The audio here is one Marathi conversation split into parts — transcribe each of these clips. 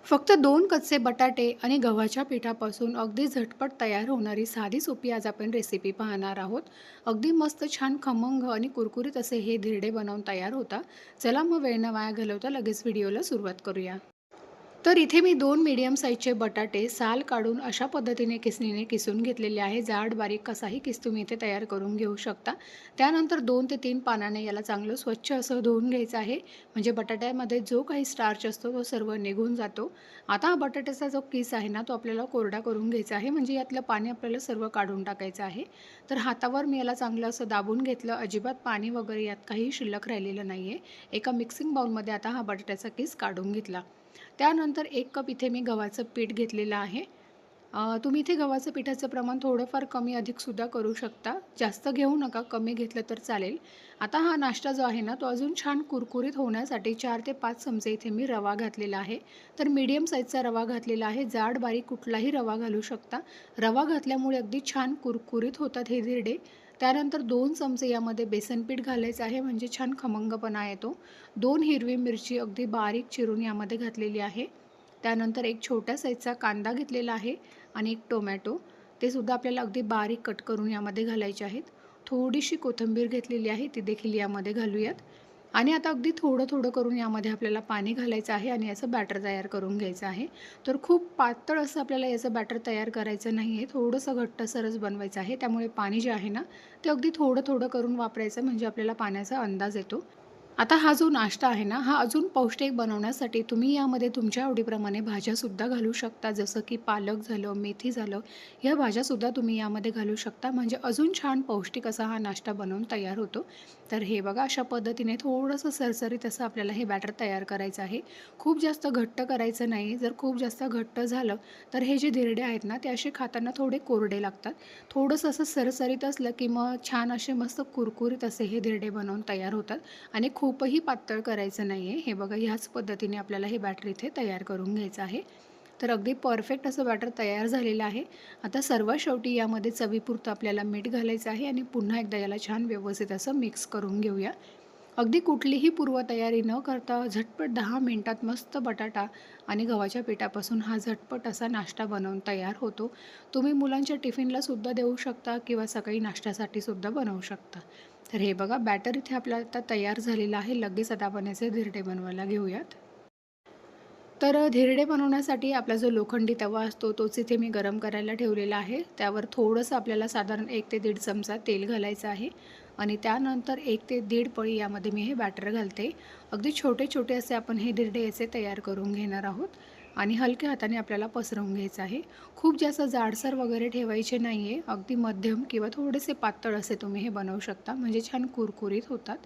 फक्त 2 कच्चे बटाटे आणि गव्हाच्या पिठापासून अगदी झटपट तयार होणारी साधी सोपी आज आपण रेसिपी पाहणार आहोत. अगदी मस्त छान खमंग आणि कुरकुरीत असे हे धिरडे बनवून तयार होता. चला मग वेळ न वाया घालवता लगेच व्हिडिओला सुरुवात करूया. तर इथे मी 2 मीडियम साईजचे बटाटे साल काढून अशा पद्धतीने किसणीने किसून घेतलेले आहे. जाड बारीक कसाही किस तुम्ही इथे तयार करून घेऊ शकता. त्यानंतर 2 ते 3 पानाने याला चांगलं स्वच्छ असं धुवून घ्यायचं आहे. म्हणजे बटाट्यामध्ये जो काही स्टार्च असतो तो सर्व निघून जातो. आता हा बटाट्याचा जो किस आहे ना, तो आपल्याला कोरडा करून घ्यायचा आहे. म्हणजे यातलं पाणी आपल्याला सर्व काढून टाकायचं आहे. तर हातावर मी याला चांगलं असं दाबून घेतलं. अजिबात पाणी वगैरे यात काही शिल्लक राहिलेलं नाहीये. एका मिक्सिंग बाउलमध्ये आता हा बटाट्याचा किस काढून घेतला. त्यानंतर 1 कप इथे मी गव्हाचं पीठ घेतलेलं आहे. तुम्ही इथे गव्हाचं पिठाचं प्रमाण थोडंफार कमी अधिकसुद्धा करू शकता. जास्त घेऊ नका, कमी घेतलं तर चालेल. आता हा नाश्ता जो आहे ना, तो अजून छान कुरकुरीत होण्यासाठी 4 ते 5 चमचे इथे मी रवा घातलेला आहे. तर मीडियम साईजचा रवा घातलेला आहे. जाड बारीक कुठलाही रवा घालू शकता. रवा घातल्यामुळे अगदी छान कुरकुरीत होतात हे धिरडे. त्यानंतर 2 चमचे यामध्ये बेसन पीठ घालायचं आहे, म्हणजे छान खमंगपणा येतो. 2 हिरवी मिरची अगदी बारीक चिरून यामध्ये घातलेली आहे. त्यानंतर एक छोट्या साईजचा कांदा घेतलेला आहे आणि एक टोमॅटो. ते सुद्धा आपल्याला अगदी बारीक कट करून यामध्ये घालायचे आहेत. थोडीशी कोथिंबीर घेतलेली आहे, ती देखील यामध्ये घालूयात. आणि आता अगदी थोडं-थोडं करून यामध्ये आपल्याला पाणी घालायचं आहे आणि याचं बॅटर तयार करून घ्यायचं आहे. तर खूप पातळ असं आपल्याला याचं बॅटर तयार करायचं नाही आहे. थोडंसं घट्टसरच बनवायचं आहे. त्यामुळे पाणी जे आहे ना, ते अगदी थोडं-थोडं करून वापरायचं, म्हणजे आपल्याला पाण्याचा अंदाज येतो. आता हा जो नाश्ता आहे ना, हा अजून पौष्टिक बनवण्यासाठी तुम्ही यामध्ये तुमच्या आवडीप्रमाणे भाज्यासुद्धा घालू शकता. जसं की पालक झालं, मेथी झालं, या भाज्यासुद्धा तुम्ही यामध्ये घालू शकता. म्हणजे अजून छान पौष्टिक असा हा नाश्ता बनवून तयार होतो. तर हे बघा, अशा पद्धतीने थोडंसं सरसरीत असं आपल्याला हे बॅटर तयार करायचं आहे. खूप जास्त घट्ट करायचं नाही. जर खूप जास्त घट्ट झालं, तर हे जे धिरडे आहेत ना, ते असे खाताना थोडे कोरडे लागतात. थोडंसं असं सरसरीत असलं, की मग छान असे मस्त कुरकुरीत असे हे धिरडे बनवून तयार होतात. आणि खूपही पातळ करायचं नाही आहे. हे बघा, ह्याच पद्धतीने आपल्याला हे बॅटर इथे तयार करून घ्यायचं आहे. तर अगदी परफेक्ट असं बॅटर तयार झालेलं आहे. आता सर्वात शेवटी यामध्ये चवीपुरतं आपल्याला मीठ घालायचं आहे आणि पुन्हा एकदा याला छान व्यवस्थित असं मिक्स करून घेऊया. अगदी कुठलीही पूर्वतयारी न करता झटपट 10 मिनिटात मस्त बटाटा आणि गव्हाच्या पिठापासून हा झटपट असा नाश्ता बनवून तयार होतो. तुम्ही मुलांच्या टिफिनलासुद्धा देऊ शकता किंवा सकाळी नाश्त्यासाठी सुद्धा बनवू शकता. तर हे बघा, बॅटर इथे आपला आता तयार झालेलं आहे. लगेच आता आपण याचे धिरडे बनवायला घेऊयात. तर धिरडे बनवण्यासाठी आपला जो लोखंडी तवा असतो तोच इथे मी गरम करायला ठेवलेला आहे. त्यावर थोडंसं आपल्याला साधारण 1 ते 1.5 चमचा तेल घालायचं आहे आणि त्यानंतर 1 ते 1.5 पळी यामध्ये मी हे बॅटर घालते. अगदी छोटे-छोटे असे आपण हे धिरडे याचे तयार करून घेणार आहोत आणि हलक्या हाताने आपल्याला पसरवून घ्यायचं आहे. खूप जास्त जाडसर वगैरे ठेवायचे नाही आहे. अगदी मध्यम किंवा थोडेसे पातळ असे तुम्ही हे बनवू शकता, म्हणजे छान कुरकुरीत होतात.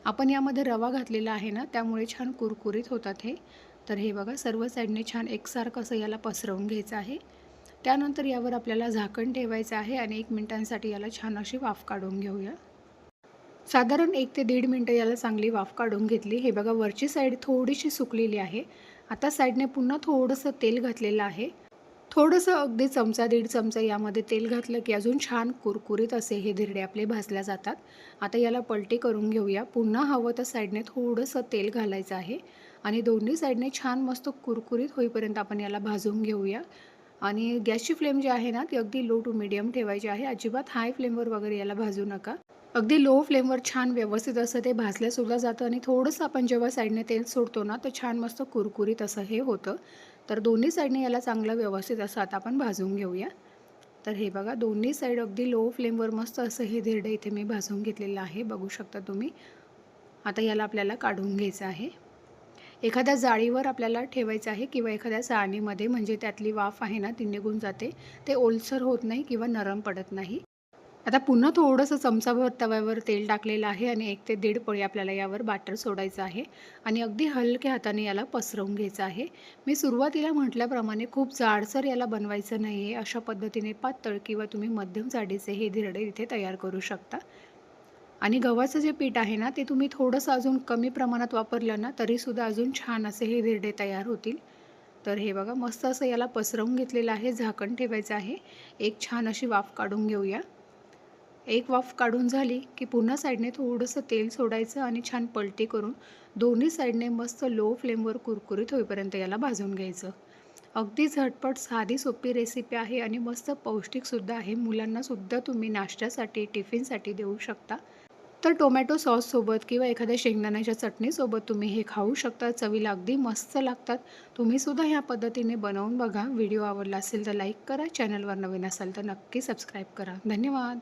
आपण यामध्ये रवा घातलेला आहे ना, त्यामुळे छान कुरकुरीत होतात हे. तर हे बघा, सर्व साईडने छान एकसारखं असं याला पसरवून घ्यायचं आहे. त्यानंतर यावर आपल्याला झाकण ठेवायचं आहे आणि 1 मिनिटांसाठी याला छान अशी वाफ काढून घेऊया. साधारण 1 ते 1.5 मिनिटं याला चांगली वाफ काढून घेतली. हे बघा, वरची साईड थोडीशी सुकलेली आहे. आता साईडने पुन्हा थोडंसं तेल घातलेलं आहे. थोडंसं अगदी चमचा दीड चमचा यामध्ये तेल घातलं की अजून छान कुरकुरीत असे हे धिरडे आपले भाजल्या जातात. आता याला पलटी करून घेऊया. पुन्हा हवं तर साईडने थोडंसं तेल घालायचं आहे आणि दोन्ही साईडने छान मस्त कुरकुरीत होईपर्यंत आपण याला भाजून घेऊया. आणि गॅसची फ्लेम जी आहे ना, ती अगदी लो टू मीडियम ठेवायची आहे. अजिबात हाय फ्लेमवर वगैरे याला भाजू नका. अगदी लो फ्लेमवर छान व्यवस्थित असं ते भाजल्यासुद्धा जातं आणि थोडंसं आपण जेव्हा साईडने तेल सोडतो ना, तर छान मस्त कुरकुरीत असं हे होतं. तर दोन्ही साईडने याला चांगलं व्यवस्थित असं आता आपण भाजून घेऊया. तर हे बघा, दोन्ही साईड अगदी लो फ्लेमवर मस्त असं हे धिरडं इथे मी भाजून घेतलेलं आहे, बघू शकता तुम्ही. आता याला आपल्याला काढून घ्यायचं आहे. एखाद्या जाळीवर आपल्याला ठेवायचं आहे किंवा एखाद्या चाळणीमध्ये, म्हणजे त्यातली वाफ आहे ना, ती निघून जाते. ते ओलसर होत नाही किंवा नरम पडत नाही. आता पुन्हा थोडंसं चमचाभर तव्यावर तेल टाकलेलं आहे आणि 1 ते 1.5 पळी आपल्याला यावर बॅटर सोडायचं आहे आणि अगदी हलक्या हाताने याला पसरवून घ्यायचं आहे. मी सुरुवातीला म्हटल्याप्रमाणे खूप जाडसर याला बनवायचं नाही आहे. अशा पद्धतीने पातळ किंवा तुम्ही मध्यम जाडीचे हे धिरडे इथे तयार करू शकता. आणि गव्हाचं जे पीठ आहे ना, ते तुम्ही थोडंसं अजून कमी प्रमाणात वापरलं ना, तरीसुद्धा अजून छान असे हे धिरडे तयार होतील. तर हे बघा, मस्त असं याला पसरवून घेतलेलं आहे. झाकण ठेवायचं आहे. एक छान अशी वाफ काढून घेऊया. एक वाफ काढून झाली की पुन्हा साईडने थोडंसं तेल सोडायचं आणि छान पलटी करून दोन्ही साईडने मस्त लो फ्लेमवर कुरकुरीत होईपर्यंत याला भाजून घ्यायचं. अगदी झटपट साधी सोपी रेसिपी आहे आणि मस्त पौष्टिकसुद्धा आहे. मुलांनासुद्धा तुम्ही नाश्त्यासाठी, टिफिनसाठी देऊ शकता. तर टोमॅटो सॉससोबत किंवा एखाद्या शेंगदाण्याच्या चटणीसोबत तुम्ही हे खाऊ शकता. चवीला अगदी मस्त लागतात. तुम्हीसुद्धा ह्या पद्धतीने बनवून बघा. व्हिडिओ आवडला असेल तर लाईक करा. चॅनलवर नवीन असाल तर नक्की सबस्क्राईब करा. धन्यवाद.